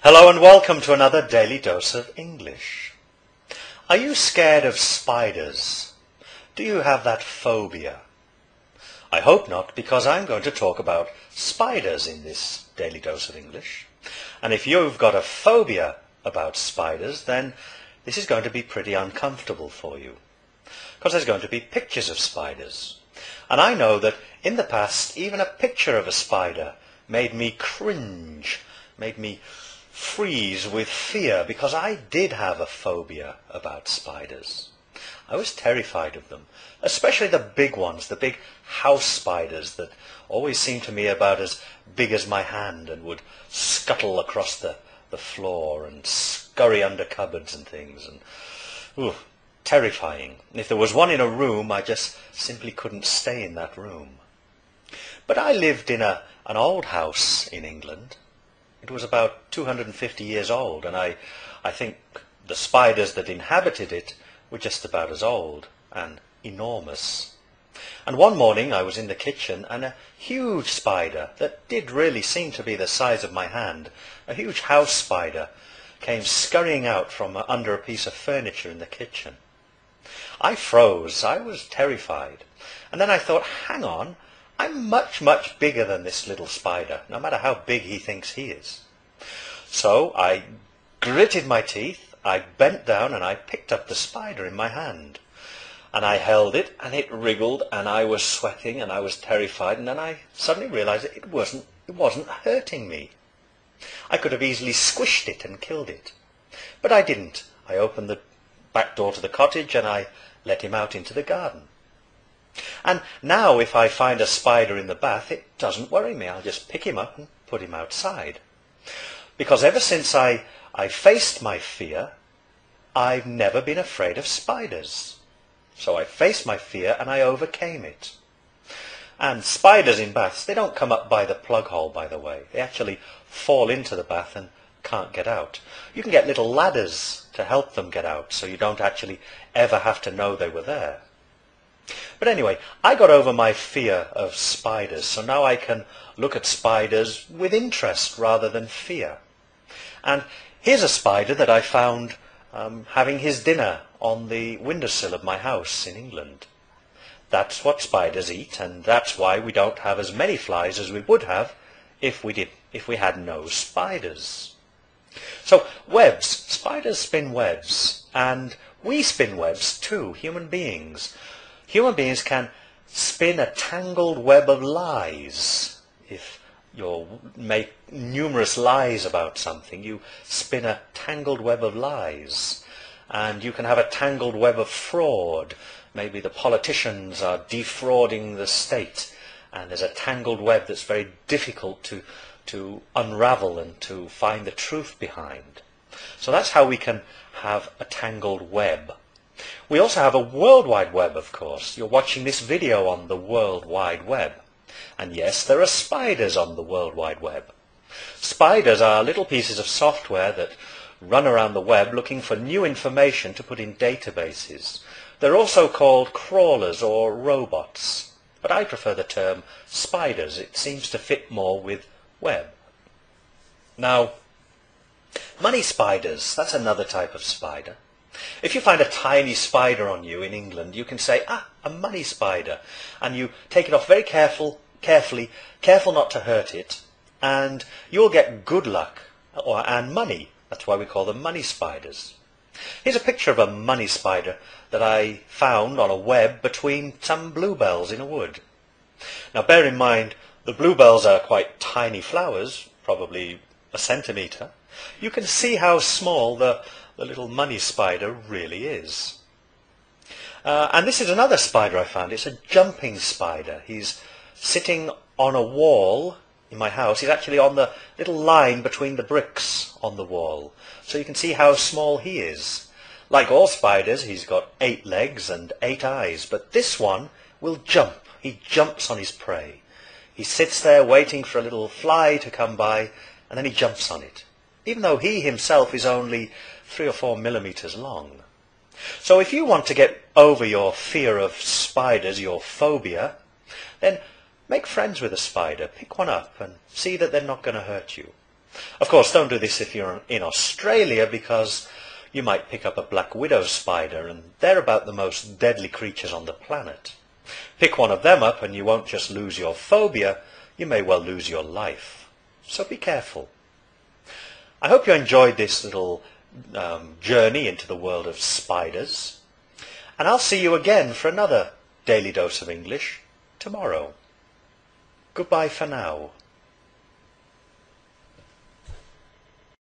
Hello and welcome to another Daily Dose of English. Are you scared of spiders? Do you have that phobia? I hope not, because I'm going to talk about spiders in this Daily Dose of English. And if you've got a phobia about spiders, then this is going to be pretty uncomfortable for you, because there's going to be pictures of spiders. And I know that in the past, even a picture of a spider made me cringe, made me freeze with fear, because I did have a phobia about spiders. I was terrified of them, especially the big ones, the big house spiders that always seemed to me about as big as my hand and would scuttle across the floor and scurry under cupboards and things. And terrifying. And if there was one in a room, I just simply couldn't stay in that room. But I lived in an old house in England. It was about 250 years old, and I think the spiders that inhabited it were just about as old and enormous. And one morning I was in the kitchen, and a huge spider that did really seem to be the size of my hand, a huge house spider, came scurrying out from under a piece of furniture in the kitchen. I froze. I was terrified. And then I thought, hang on, I'm much, much bigger than this little spider, no matter how big he thinks he is. So I gritted my teeth, I bent down, and I picked up the spider in my hand. And I held it, and it wriggled, and I was sweating, and I was terrified, and then I suddenly realized that it wasn't hurting me. I could have easily squished it and killed it. But I didn't. I opened the back door to the cottage, and I let him out into the garden. And now if I find a spider in the bath, it doesn't worry me. I'll just pick him up and put him outside. Because ever since I faced my fear, I've never been afraid of spiders. So I faced my fear and I overcame it. And spiders in baths, they don't come up by the plug hole, by the way. They actually fall into the bath and can't get out. You can get little ladders to help them get out, so you don't actually ever have to know they were there. But anyway, I got over my fear of spiders, so now I can look at spiders with interest rather than fear. And here's a spider that I found having his dinner on the windowsill of my house in England. That's what spiders eat, and that's why we don't have as many flies as we would have if we had no spiders. So webs, spiders spin webs, and we spin webs too, human beings. Human beings can spin a tangled web of lies. If you make numerous lies about something, you spin a tangled web of lies. And you can have a tangled web of fraud. Maybe the politicians are defrauding the state, and there's a tangled web that's very difficult to unravel and to find the truth behind. So that's how we can have a tangled web. We also have a World Wide Web, of course. You're watching this video on the World Wide Web. And yes, there are spiders on the World Wide Web. Spiders are little pieces of software that run around the web looking for new information to put in databases. They're also called crawlers or robots. But I prefer the term spiders. It seems to fit more with web. Now, money spiders, that's another type of spider. If you find a tiny spider on you in England, you can say, a money spider. And you take it off very carefully, careful not to hurt it, and you'll get good luck and money. That's why we call them money spiders. Here's a picture of a money spider that I found on a web between some bluebells in a wood. Now bear in mind, the bluebells are quite tiny flowers, probably a centimetre. You can see how small the little money spider really is. And this is another spider I found. It's a jumping spider. He's sitting on a wall in my house. He's actually on the little line between the bricks on the wall. So you can see how small he is. Like all spiders, he's got 8 legs and 8 eyes, but this one will jump. He jumps on his prey. He sits there waiting for a little fly to come by, and then he jumps on it, even though he himself is only 3 or 4 millimeters long. So if you want to get over your fear of spiders, your phobia, then make friends with a spider, pick one up and see that they're not going to hurt you. Of course, don't do this if you're in Australia, because you might pick up a black widow spider, and they're about the most deadly creatures on the planet. Pick one of them up and you won't just lose your phobia, you may well lose your life. So be careful. I hope you enjoyed this little journey into the world of spiders. And I'll see you again for another Daily Dose of English tomorrow. Goodbye for now.